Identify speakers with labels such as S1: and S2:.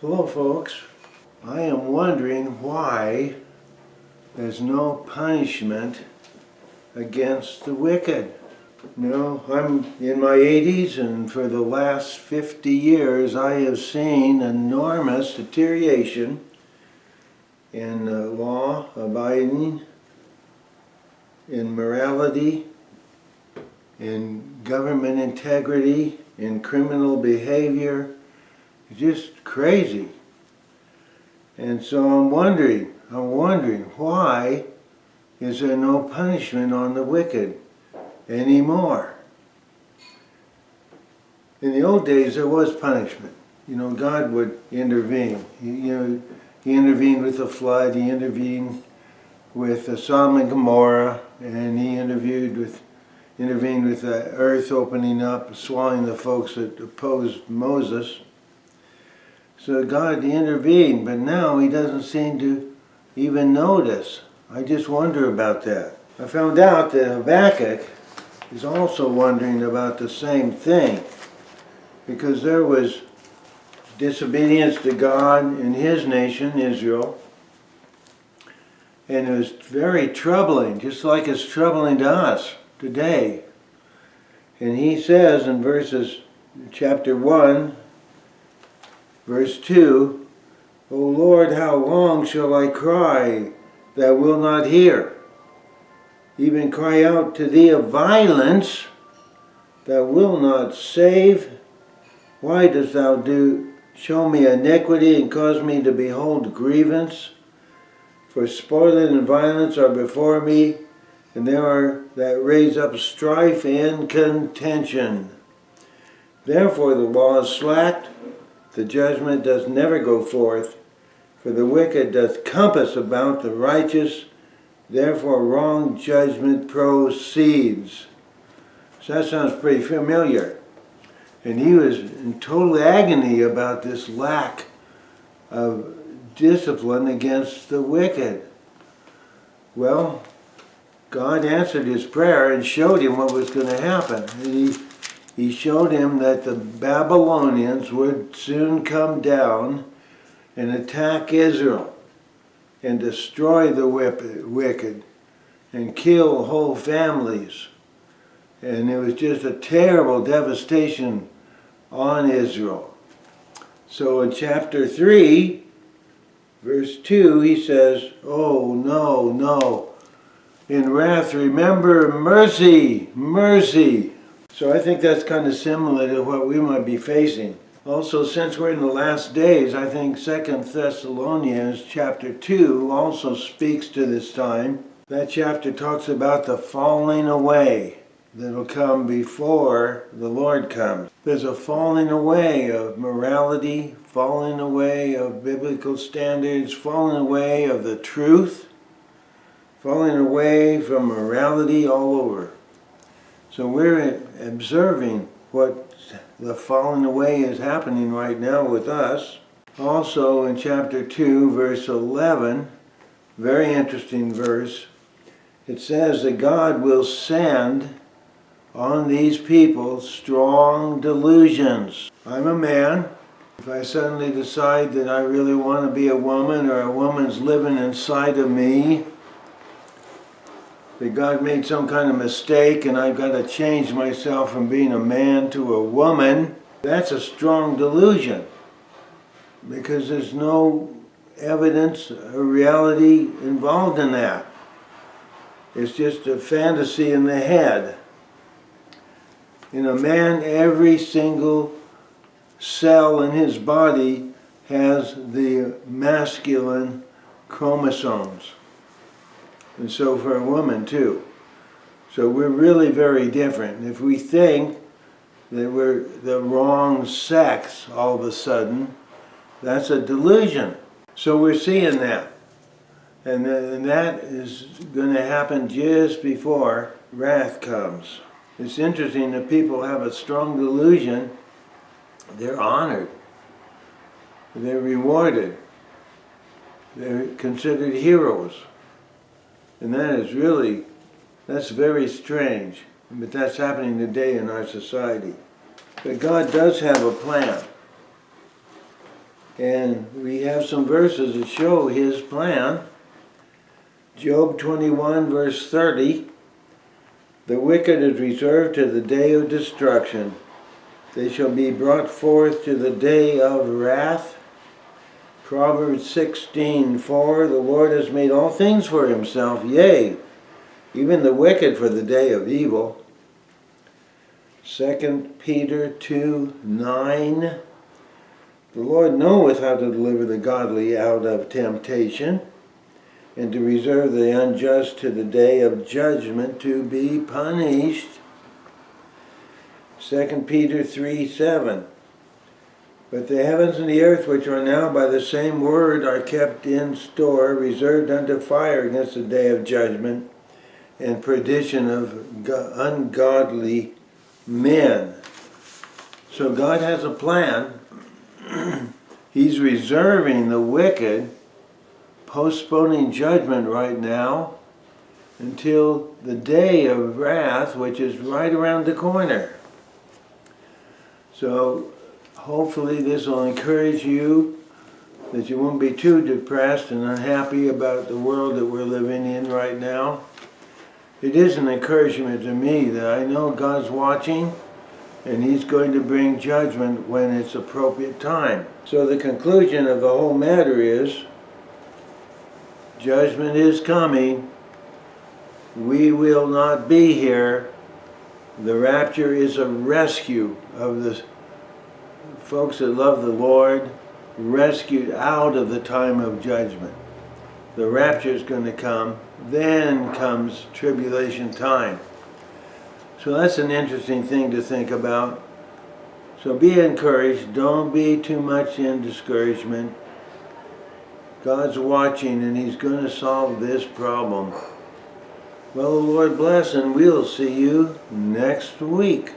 S1: Hello folks. I am wondering why there's no punishment against the wicked. I'm in my 80s, and for the last 50 years I have seen enormous deterioration in law abiding, in morality, in government integrity, in criminal behavior. It's just crazy. And so I'm wondering why is there no punishment on the wicked anymore? In the old days there was punishment. God would intervene. He intervened with the flood, he intervened with Sodom and Gomorrah, and he intervened with the earth opening up, swallowing the folks that opposed Moses. So God intervened, but now he doesn't seem to even notice. I just wonder about that. I found out that Habakkuk is also wondering about the same thing, because there was disobedience to God in his nation, Israel, and it was very troubling, just like it's troubling to us today. And he says in chapter 1, verse 2, O Lord, how long shall I cry, thou wilt not hear? Even cry out to thee of violence, thou wilt not save. Why dost thou show me iniquity and cause me to behold grievance? For spoiling and violence are before me, and there are that raise up strife and contention. Therefore the law is slacked, the judgment does never go forth, for the wicked doth compass about the righteous, therefore wrong judgment proceeds. So that sounds pretty familiar. And he was in total agony about this lack of discipline against the wicked. Well, God answered his prayer and showed him what was going to happen. And he showed him that the Babylonians would soon come down and attack Israel and destroy the wicked and kill whole families. And it was just a terrible devastation on Israel. So in chapter 3, verse 2, he says, oh, no. In wrath, remember mercy, mercy. So I think that's kind of similar to what we might be facing. Also, since we're in the last days, I think 2 Thessalonians chapter 2 also speaks to this time. That chapter talks about the falling away that will come before the Lord comes. There's a falling away of morality, falling away of biblical standards, falling away of the truth, falling away from morality all over. So we're observing what the falling away is happening right now with us. Also in chapter 2, verse 11, very interesting verse, it says that God will send on these people strong delusions. I'm a man. If I suddenly decide that I really want to be a woman, or a woman's living inside of me, that God made some kind of mistake and I've got to change myself from being a man to a woman, that's a strong delusion, because there's no evidence or reality involved in that. It's just a fantasy in the head. In a man, every single cell in his body has the masculine chromosomes. And so for a woman too. So we're really very different. If we think that we're the wrong sex all of a sudden, that's a delusion. So we're seeing that. And that is going to happen just before wrath comes. It's interesting that people have a strong delusion. They're honored. They're rewarded. They're considered heroes. And that's very strange. But that's happening today in our society. But God does have a plan. And we have some verses that show his plan. Job 21 verse 30, the wicked is reserved to the day of destruction. They shall be brought forth to the day of wrath. Proverbs 16:4, the Lord has made all things for himself, yea, even the wicked for the day of evil. 2 Peter 2:9, the Lord knoweth how to deliver the godly out of temptation, and to reserve the unjust to the day of judgment to be punished. 2 Peter 3:7, but the heavens and the earth, which are now by the same word, are kept in store, reserved unto fire against the day of judgment and perdition of ungodly men. So God has a plan. He's reserving the wicked, postponing judgment right now until the day of wrath, which is right around the corner. So hopefully this will encourage you, that you won't be too depressed and unhappy about the world that we're living in right now. It is an encouragement to me that I know God's watching and he's going to bring judgment when it's appropriate time. So the conclusion of the whole matter is, judgment is coming. We will not be here. The rapture is a rescue of the folks that love the Lord, rescued out of the time of judgment. The rapture is going to come, then comes tribulation time. So that's an interesting thing to think about. So be encouraged, don't be too much in discouragement. God's watching and he's going to solve this problem. Well, the Lord bless, and we'll see you next week.